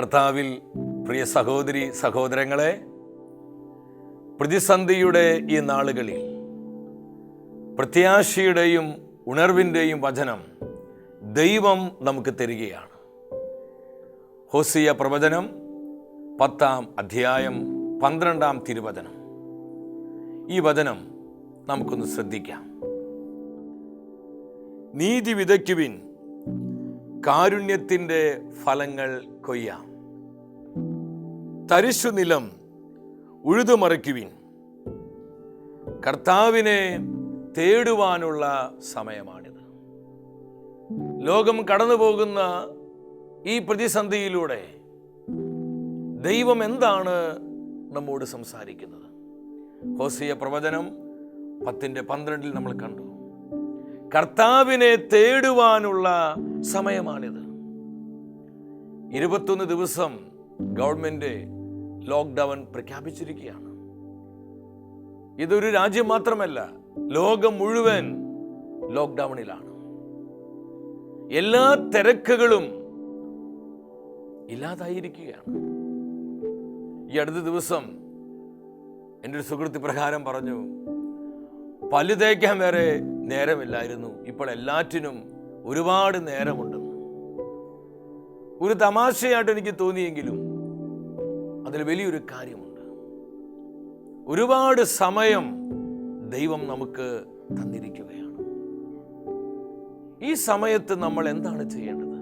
കർത്താവിൽ പ്രിയ സഹോദരി സഹോദരങ്ങളെ, പ്രതിസന്ധിയുടെ ഈ നാളുകളിൽ പ്രത്യാശയുടെയും ഉണർവിൻ്റെയും വചനം ദൈവം നമുക്ക് തരികയാണ്. ഹോസിയ പ്രവചനം 10-ാം അധ്യായം 12-ാം തിരുവചനം. ഈ വചനം നമുക്കൊന്ന് ശ്രദ്ധിക്കാം. നീതി വിതയ്ക്കുവിൻ, കാരുണ്യത്തിൻ്റെ ഫലങ്ങൾ കൊയ്യാം. തരിശു നിലം ഉഴുതുമറിക്കുവിൻ, കർത്താവിനെ തേടുവാനുള്ള സമയമാണിത്. ലോകം കടന്നു പോകുന്ന ഈ പ്രതിസന്ധിയിലൂടെ ദൈവം എന്താണ് നമ്മോട് സംസാരിക്കുന്നത്? ഹോസിയ പ്രവചനം 10:12 നമ്മൾ കണ്ടു. കർത്താവിനെ തേടുവാനുള്ള സമയമാണിത്. 21 ദിവസം ഗവൺമെന്റ് ലോക്ക്ഡൗൺ പ്രഖ്യാപിച്ചിരിക്കുകയാണ്. ഇതൊരു രാജ്യം മാത്രമല്ല, ലോകം മുഴുവൻ ലോക്ക്ഡൗണിലാണ്. എല്ലാ തിരക്കുകളും ഇല്ലാതായിരിക്കുകയാണ്. ഈ അടുത്ത ദിവസം എൻ്റെ ഒരു സുഹൃത്ത് പ്രകാരം പറഞ്ഞു, പല്ല് തേക്കാൻ വരെ നേരമില്ലായിരുന്നു, ഇപ്പോൾ എല്ലാറ്റിനും ഒരുപാട് നേരമുണ്ടെന്ന്. ഒരു തമാശയായിട്ട് എനിക്ക് തോന്നിയെങ്കിലും അതിൽ വലിയൊരു കാര്യമുണ്ട്. ഒരുപാട് സമയം ദൈവം നമുക്ക് തന്നിരിക്കുകയാണ്. ഈ സമയത്ത് നമ്മൾ എന്താണ് ചെയ്യേണ്ടത്?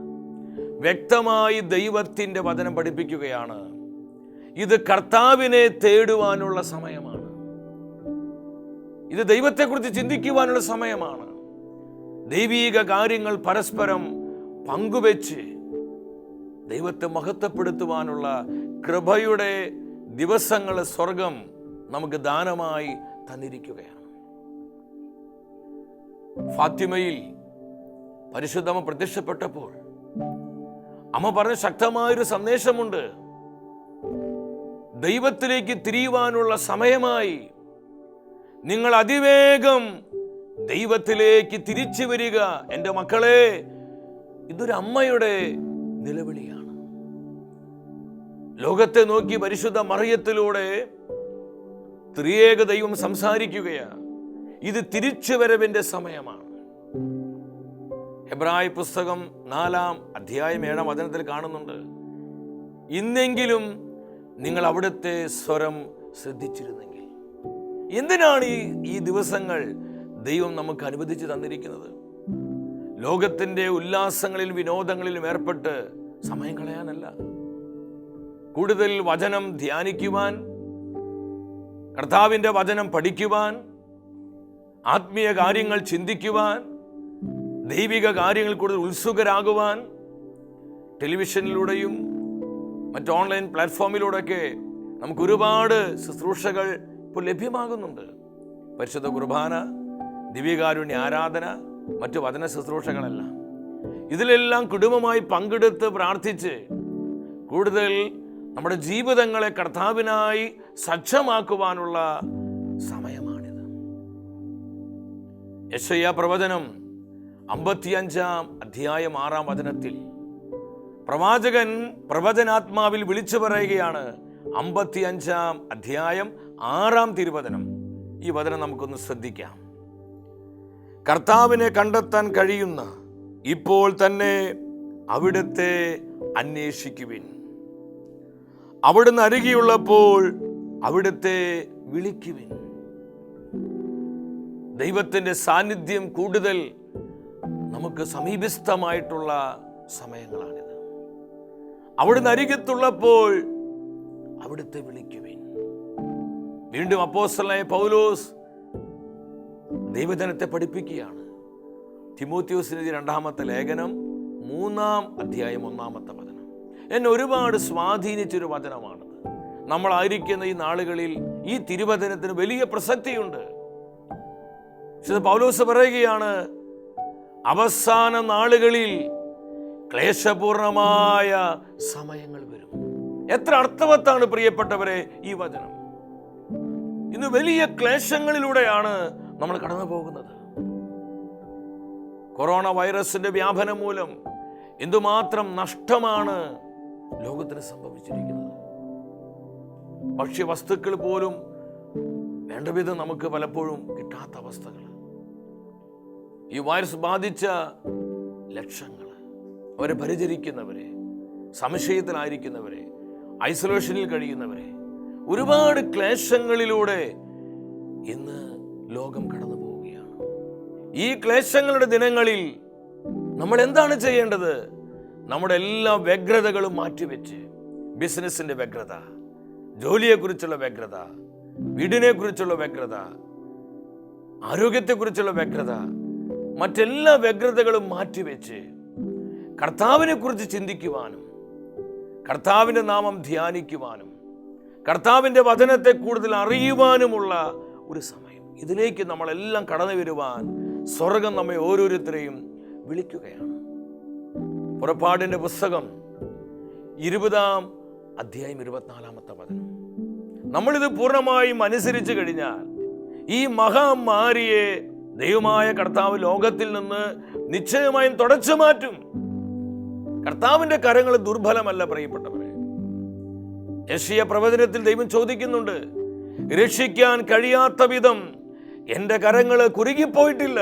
വ്യക്തമായി ദൈവത്തിൻ്റെ വചനം പഠിപ്പിക്കുകയാണ്, ഇത് കർത്താവിനെ തേടുവാനുള്ള സമയമാണ്. ഇത് ദൈവത്തെക്കുറിച്ച് ചിന്തിക്കുവാനുള്ള സമയമാണ്. ദൈവീക കാര്യങ്ങൾ പരസ്പരം പങ്കുവെച്ച് ദൈവത്തെ മഹത്വപ്പെടുത്തുവാനുള്ള കൃപയുടെ ദിവസങ്ങൾ സ്വർഗം നമുക്ക് ദാനമായി തന്നിരിക്കുകയാണ്. ഫാത്തിമയിൽ പരിശുദ്ധമ്മ പ്രത്യക്ഷപ്പെട്ടപ്പോൾ അമ്മ പറഞ്ഞ ശക്തമായൊരു സന്ദേശമുണ്ട്. ദൈവത്തിലേക്ക് തിരിയുവാനുള്ള സമയമായി. നിങ്ങൾ അതിവേഗം ദൈവത്തിലേക്ക് തിരിച്ചു വരിക എൻ്റെ മക്കളെ. ഇതൊരു അമ്മയുടെ നിലവിളിയാണ്. ലോകത്തെ നോക്കി പരിശുദ്ധ മറിയത്തിലൂടെ ത്രിയേക ദൈവം സംസാരിക്കുകയാണ്. ഇത് തിരിച്ചുവരവിന്റെ സമയമാണ്. ഹെബ്രായ പുസ്തകം 4-ാം അധ്യായം 7-ാം വചനത്തിൽ കാണുന്നുണ്ട്, ഇന്നെങ്കിലും നിങ്ങൾ അവിടുത്തെ സ്വരം ശ്രദ്ധിച്ചിരുന്നെങ്കിൽ. എന്തിനാണ് ഈ ദിവസങ്ങൾ ദൈവം നമുക്ക് അനുവദിച്ച് തന്നിരിക്കുന്നത്? ലോകത്തിൻ്റെ ഉല്ലാസങ്ങളിൽ വിനോദങ്ങളിലും ഏർപ്പെട്ട് സമയം കളയാനല്ല, കൂടുതൽ വചനം ധ്യാനിക്കുവാൻ, കർത്താവിൻ്റെ വചനം പഠിക്കുവാൻ, ആത്മീയ കാര്യങ്ങൾ ചിന്തിക്കുവാൻ, ദൈവിക കാര്യങ്ങൾ കൂടുതൽ ഉത്സുകരാകുവാൻ. ടെലിവിഷനിലൂടെയും മറ്റ് ഓൺലൈൻ പ്ലാറ്റ്ഫോമിലൂടെയൊക്കെ നമുക്ക് ഒരുപാട് ശുശ്രൂഷകൾ ഇപ്പോൾ ലഭ്യമാകുന്നുണ്ട്. പരിശുദ്ധ കുർബാന, ദിവ്യകാരുണ്യ ആരാധന, മറ്റു വചന ശുശ്രൂഷകളെല്ലാം. ഇതിലെല്ലാം കുടുംബമായി പങ്കെടുത്ത് പ്രാർത്ഥിച്ച് കൂടുതൽ നമ്മുടെ ജീവിതങ്ങളെ കർത്താവിനായി സജ്ജമാക്കുവാനുള്ള സമയമാണിത്. യെശയ്യാ പ്രവചനം 55-ാം അധ്യായം 6-ാം വചനത്തിൽ പ്രവാചകൻ പ്രവചനാത്മാവിൽ വിളിച്ചു പറയുകയാണ്. 55-ാം അധ്യായം 6-ാം തിരുവചനം. ഈ വചനം നമുക്കൊന്ന് ശ്രദ്ധിക്കാം. കർത്താവിനെ കണ്ടെത്താൻ കഴിയുന്ന ഇപ്പോൾ തന്നെ അവിടുത്തെ അന്വേഷിക്കുവിൻ. അവിടുന്ന് അരികെയുള്ളപ്പോൾ അവിടുത്തെ വിളിക്കുവിൻ. ദൈവത്തിൻ്റെ സാന്നിധ്യം കൂടുതൽ നമുക്ക് സമീപസ്ഥമായിട്ടുള്ള സമയങ്ങളാണിത്. അവിടുന്ന് അരികത്തുള്ളപ്പോൾ അവിടുത്തെ വിളിക്കുവിൻ. വീണ്ടും അപ്പോസ്തലനായ പൗലോസ് ദൈവജനത്തെ പഠിപ്പിക്കുകയാണ്. തിമോത്തിയോസിന് 2-ാമത്തെ ലേഖനം 3-ാം അധ്യായം 1-ാമത്തെ വചനം എന്നെ ഒരുപാട് സ്വാധീനിച്ചൊരു വചനമാണത്. നമ്മളായിരിക്കുന്ന ഈ നാളുകളിൽ ഈ തിരുവചനത്തിന് വലിയ പ്രസക്തിയുണ്ട്. പൗലോസ് പറയുകയാണ്, അവസാന നാളുകളിൽ ക്ലേശപൂർണമായ സമയങ്ങൾ വരും. എത്ര അർത്ഥവത്താണ് പ്രിയപ്പെട്ടവരെ ഈ വചനം. ഇന്ന് വലിയ ക്ലേശങ്ങളിലൂടെയാണ് നമ്മൾ കടന്നു പോകുന്നത്. കൊറോണ വൈറസിന്റെ വ്യാപനം മൂലം എന്തുമാത്രം നഷ്ടമാണ് ലോകത്തിന് സംഭവിച്ചിരിക്കുന്നത്. ഭക്ഷ്യവസ്തുക്കൾ പോലും വേണ്ട വിധം നമുക്ക് പലപ്പോഴും കിട്ടാത്ത അവസ്ഥകൾ. ഈ വൈറസ് ബാധിച്ച ലക്ഷങ്ങൾ, അവരെ പരിചരിക്കുന്നവരെ, സംശയത്തിലായിരിക്കുന്നവരെ, ഐസൊലേഷനിൽ കഴിയുന്നവരെ, ഒരുപാട് ക്ലേശങ്ങളിലൂടെ ഇന്ന് ലോകം കടന്നു പോവുകയാണ്. ഈ ക്ലേശങ്ങളുടെ ദിനങ്ങളിൽ നമ്മൾ എന്താണ് ചെയ്യേണ്ടത്? നമ്മുടെ എല്ലാ വ്യഗ്രതകളും മാറ്റിവെച്ച്, ബിസിനസിന്റെ വ്യഗ്രത, ജോലിയെക്കുറിച്ചുള്ള വ്യഗ്രത, വീടിനെ കുറിച്ചുള്ള വ്യഗ്രത, ആരോഗ്യത്തെക്കുറിച്ചുള്ള വ്യഗ്രത, മറ്റെല്ലാ വ്യഗ്രതകളും മാറ്റിവെച്ച് കർത്താവിനെ കുറിച്ച് ചിന്തിക്കുവാനും, കർത്താവിൻ്റെ നാമം ധ്യാനിക്കുവാനും, കർത്താവിൻ്റെ വചനത്തെ കൂടുതൽ അറിയുവാനുമുള്ള ഒരു സമയം. ഇതിലേക്ക് നമ്മളെല്ലാം കടന്നു വരുവാൻ സ്വർഗം നമ്മെ ഓരോരുത്തരെയും വിളിക്കുകയാണ്. പുറപ്പാടിൻ്റെ പുസ്തകം 20-ാം അധ്യായം 24-ാമത്തെ വചനം. നമ്മളിത് പൂർണ്ണമായും അനുസരിച്ച് കഴിഞ്ഞാൽ ഈ മഹാമാരിയെ ദൈവമായ കർത്താവ് ലോകത്തിൽ നിന്ന് നിശ്ചയമായും തുടച്ചു മാറ്റും. കർത്താവിന്റെ കരങ്ങൾ ദുർബലമല്ല പ്രിയപ്പെട്ടവരെ. യെശയ്യാ പ്രവചനത്തിൽ ദൈവം ചോദിക്കുന്നുണ്ട്, രക്ഷിക്കാൻ കഴിയാത്ത വിധം എന്റെ കരങ്ങൾ കുറുകിപ്പോയിട്ടില്ല.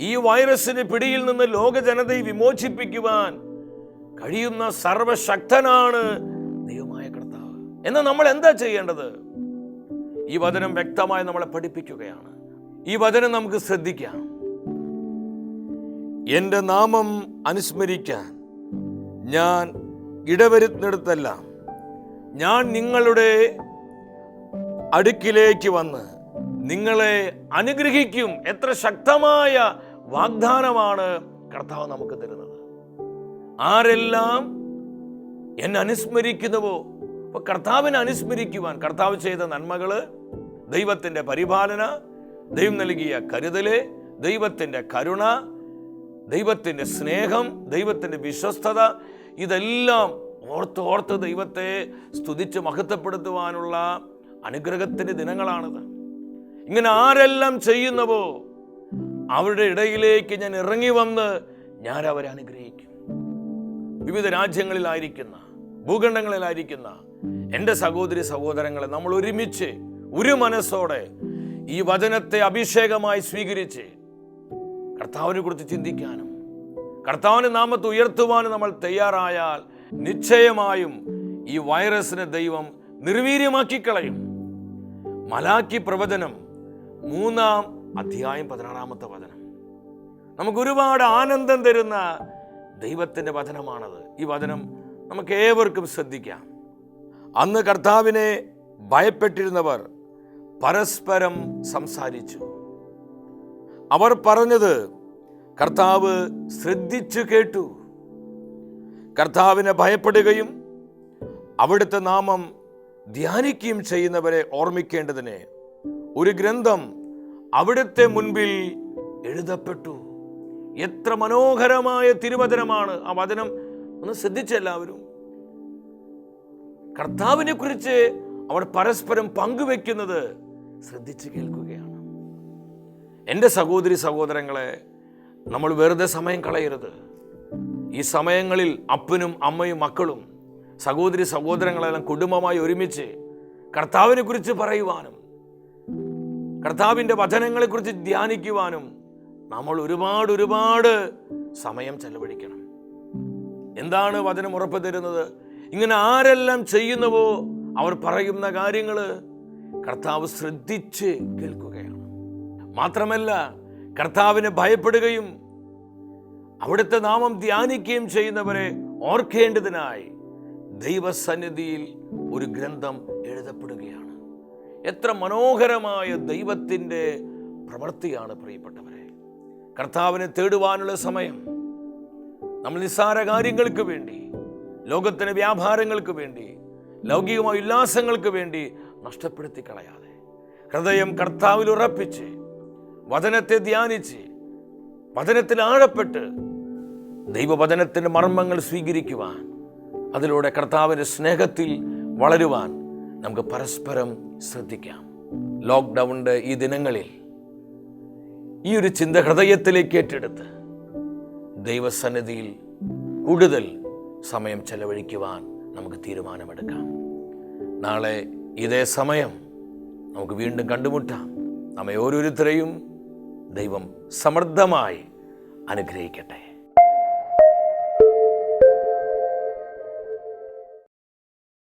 ഈ വൈറസിന് പിടിയിൽ നിന്ന് ലോക ജനതയെ വിമോചിപ്പിക്കുവാൻ കഴിയുന്ന സർവശക്തനാണ് ദൈവമായ കർത്താവ്. എന്നാൽ നമ്മൾ എന്താ ചെയ്യേണ്ടത്? ഈ വചനം വ്യക്തമായി നമ്മളെ പഠിപ്പിക്കുകയാണ്. ഈ വചനം നമുക്ക് ശ്രദ്ധിക്കാം. എൻ്റെ നാമം അനുസ്മരിക്കാൻ ഞാൻ ഇടവരുന്നിടത്തെല്ലാം ഞാൻ നിങ്ങളുടെ അടുക്കിലേക്ക് വന്ന് നിങ്ങളെ അനുഗ്രഹിക്കും. എത്ര ശക്തമായ വാഗ്ദാനമാണ് കർത്താവ് നമുക്ക് തരുന്നത്. ആരെല്ലാം എന്നെ അനുസ്മരിക്കുന്നുവോ, അപ്പൊ കർത്താവിനെ അനുസ്മരിക്കുവാൻ, കർത്താവ് ചെയ്ത നന്മകള്, ദൈവത്തിന്റെ പരിപാലന, ദൈവം നൽകിയ കരുതല്, ദൈവത്തിന്റെ കരുണ, ദൈവത്തിന്റെ സ്നേഹം, ദൈവത്തിന്റെ വിശ്വസ്തത, ഇതെല്ലാം ഓർത്ത് ദൈവത്തെ സ്തുതിച്ച് മഹത്വപ്പെടുത്തുവാനുള്ള അനുഗ്രഹത്തിന്റെ ദിനങ്ങളാണിത്. ഇങ്ങനെ ആരെല്ലാം ചെയ്യുന്നവോ അവരുടെ ഇടയിലേക്ക് ഞാൻ ഇറങ്ങി വന്ന് ഞാൻ അവരെ അനുഗ്രഹിക്കും. വിവിധ രാജ്യങ്ങളിലായിരിക്കുന്ന, ഭൂഖണ്ഡങ്ങളിലായിരിക്കുന്ന എൻ്റെ സഹോദരി സഹോദരങ്ങളെ, നമ്മൾ ഒരുമിച്ച് ഒരു മനസ്സോടെ ഈ വചനത്തെ അഭിഷേകമായി സ്വീകരിച്ച് കർത്താവിനെ കുറിച്ച് ചിന്തിക്കാനും കർത്താവിന്റെ നാമത്തെ ഉയർത്തുവാനും നമ്മൾ തയ്യാറായാൽ നിശ്ചയമായും ഈ വൈറസിനെ ദൈവം നിർവീര്യമാക്കി കളയും. മലാക്കി പ്രവചനം 3-ാം അധ്യായം 16-ാമത്തെ വചനം നമുക്ക് ഒരുപാട് ആനന്ദം തരുന്ന ദൈവത്തിന്റെ വചനമാണത്. ഈ വചനം നമുക്ക് ഏവർക്കും ശ്രദ്ധിക്കാം. അന്ന് കർത്താവിനെ ഭയപ്പെട്ടിരുന്നവർ പരസ്പരം സംസാരിച്ചു. അവർ പറഞ്ഞത് കർത്താവ് ശ്രദ്ധിച്ചു കേട്ടു. കർത്താവിനെ ഭയപ്പെടുകയും അവിടുത്തെ നാമം ധ്യാനിക്കുകയും ചെയ്യുന്നവരെ ഓർമ്മിക്കേണ്ടതിന് ഒരു ഗ്രന്ഥം അവിടുത്തെ മുൻപിൽ എഴുതപ്പെട്ടു. എത്ര മനോഹരമായ തിരുവചനമാണ് ആ വചനം. ഒന്ന് ശ്രദ്ധിച്ച എല്ലാവരും. കർത്താവിനെ കുറിച്ച് അവർ പരസ്പരം പങ്കുവെക്കുന്നത് ശ്രദ്ധിച്ച് കേൾക്കുകയാണ്. എൻ്റെ സഹോദരി സഹോദരങ്ങളെ, നമ്മൾ വെറുതെ സമയം കളയരുത്. ഈ സമയങ്ങളിൽ അപ്പനും അമ്മയും മക്കളും സഹോദരി സഹോദരങ്ങളെല്ലാം കുടുംബമായി ഒരുമിച്ച് കർത്താവിനെ കുറിച്ച് പറയുവാനും കർത്താവിൻ്റെ വചനങ്ങളെക്കുറിച്ച് ധ്യാനിക്കുവാനും നമ്മൾ ഒരുപാട് സമയം ചെലവഴിക്കണം. എന്താണ് വചനം ഉറപ്പ് തരുന്നത്? ഇങ്ങനെ ആരെല്ലാം ചെയ്യുന്നുവോ അവർ പറയുന്ന കാര്യങ്ങൾ കർത്താവ് ശ്രദ്ധിച്ച് കേൾക്കുകയാണ്. മാത്രമല്ല, കർത്താവിനെ ഭയപ്പെടുകയും അവിടുത്തെ നാമം ധ്യാനിക്കുകയും ചെയ്യുന്നവരെ ഓർക്കേണ്ടതിനായി ദൈവസന്നിധിയിൽ ഒരു ഗ്രന്ഥം എഴുതപ്പെടുകയാണ്. എത്ര മനോഹരമായ ദൈവത്തിൻ്റെ പ്രവൃത്തിയാണ് പ്രിയപ്പെട്ടവരെ. കർത്താവിനെ തേടുവാനുള്ള സമയം നമ്മൾ നിസ്സാര കാര്യങ്ങൾക്ക് വേണ്ടി, ലോകത്തിൻ്റെ വ്യാപാരങ്ങൾക്ക് വേണ്ടി, ലൗകികമായ ഉല്ലാസങ്ങൾക്ക് വേണ്ടി നഷ്ടപ്പെടുത്തി കളയാതെ ഹൃദയം കർത്താവിൽ ഉറപ്പിച്ച് വചനത്തെ ധ്യാനിച്ച് വചനത്തിൽ ആഴപ്പെട്ട് ദൈവവചനത്തിൻ്റെ മർമ്മങ്ങൾ സ്വീകരിക്കുവാൻ, അതിലൂടെ കർത്താവിൻ്റെ സ്നേഹത്തിൽ വളരുവാൻ നമുക്ക് പരസ്പരം ശ്രദ്ധിക്കാം. ലോക്ക്ഡൗണിൻ്റെ ഈ ദിനങ്ങളിൽ ഈ ഒരു ചിന്ത ഹൃദയത്തിലേക്ക് ഏറ്റെടുത്ത് ദൈവസന്നിധിയിൽ കൂടുതൽ സമയം ചെലവഴിക്കുവാൻ നമുക്ക് തീരുമാനമെടുക്കാം. നാളെ ഇതേ സമയം നമുക്ക് വീണ്ടും കണ്ടുമുട്ടാം. നമ്മെ ഓരോരുത്തരെയും ദൈവം സമൃദ്ധമായി അനുഗ്രഹിക്കട്ടെ.